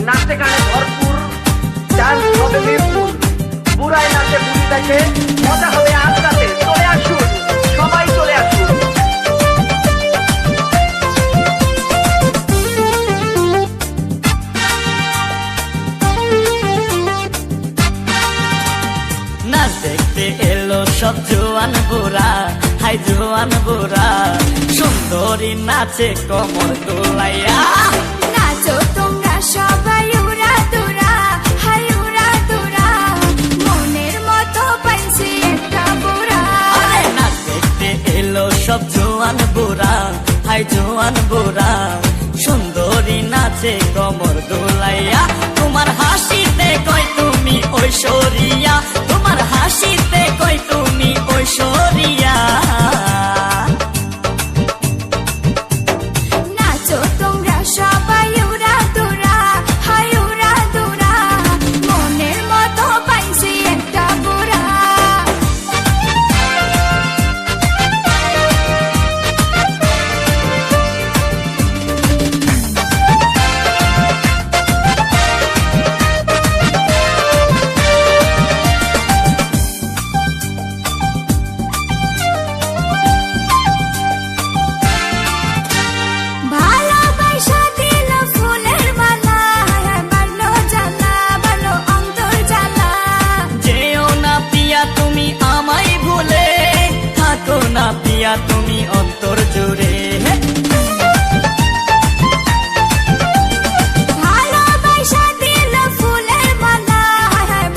নাচে গানে ভরপুর, ডান্স হবে মিরপুর, বুড়ায় নাচে বুড়ি দেখে, মজা হবে আজ রাতে। চলে আসুন, সবাই চলে আসুন। নাচ দেখতে এলো সব জোয়ান বুড়া, হাই জোয়ান বুড়া, সুন্দরী নাচে কোমর দোলাইয়া। নাচো তোমরা সবাই উড়া দুরা, হাই উড়া দুরা, মনের মতো পাইছি একটা বুড়া। আরে নাচ দেখতে এলো সব জোয়ান বুড়া, হাই জোয়ান বুড়া, সুন্দরী নাচে কোমর দোলাইয়া। তোমার হাসিতে কই তুমি ঐশ্বরিয়া, তোমার হাসিতে কই তুমি ঐশ্বরিয়া। নাচো তোমরা সবাই উড়া দুরা, হাই উড়া দুরা, মনের মতো পাইছি একটা বুড়া। ভালোবাসা দিল ফুলের মালা, বাড়লো জ্বালা, বাড়লো অন্তর জ্বালা। যেও না পিয়া তুমি আমায় ভুলে, থাকো না পিয়া তুমি অন্তর জুড়ে। ভালোবাসা দিল ফুলের মালা,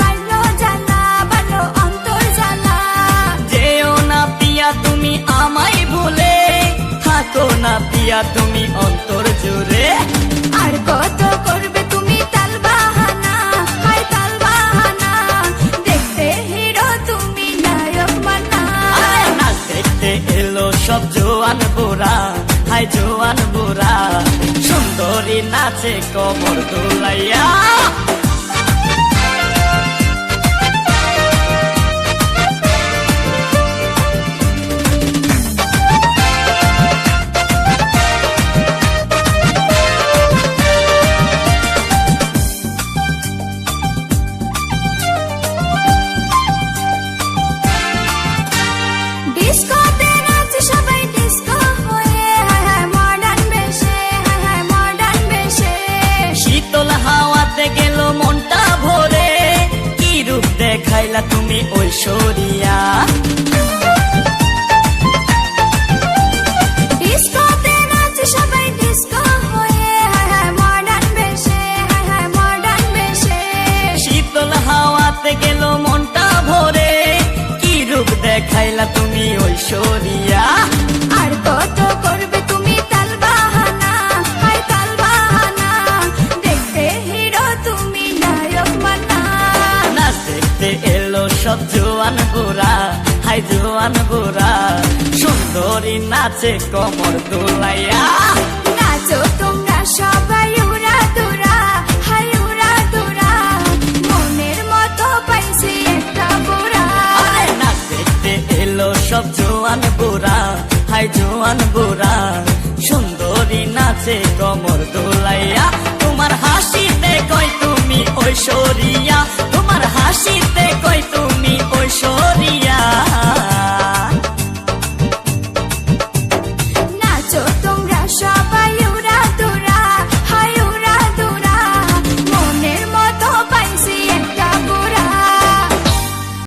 বাড়লো জ্বালা, বাড়লো অন্তর জ্বালা। যেও না পিয়া তুমি আমায় ভুলে, থাকো না পিয়া তুমি অন্তর জুড়ে। আর কত করবে তুমি তাল বাহানা, হাই তাল বাহানা, দেখতে হিরো তুমি নায়ক মানা। আরে নাচ দেখতে এলো সব জোয়ান বুড়া, হাই জোয়ান বুড়া, সুন্দরী নাচে কোমর দোলাইয়া। ডিস্কোতে নাচে সবাই ডিস্কো হয়ে, মডার্ন বেশে, মডার্ন বেশে। শীতল হাওয়াতে গেল মনটা ভরে, কি রূপ দেখাইলা তুমি ঐশ্বরিয়া। ডিস্কোতে নাচে সবাই ডিস্কো হয়ে, মডার্ন বেশে, মডার্ন বেশে। শীতল হাওয়াতে গেল মনটা ভরে, কি রূপ দেখাইলা তুমি ঐশ্বরিয়া। আর কত করবে তুমি তাল বাহানা, হাই তাল বাহানা, দেখতে হিরো তুমি নায়ক মানা। নাচ দেখতে এলো সব জোয়ান বুড়া, হাই জোয়ান বুড়া, সুন্দরী নাচে কোমর দোলাইয়া। নাচো তোমরা সবাই উড়া দুরা, হাই উড়া দুরা, মনের মতো পাইছি একটা বুড়া। আরে নাচ দেখতে এলো সব জোয়ান বুড়া, হাই জোয়ান বুড়া, সুন্দরী নাচে কোমর দোলাইয়া। তোমার হাসিতে কই তুমি ঐশ্বরিয়া, তোমার হাসিতে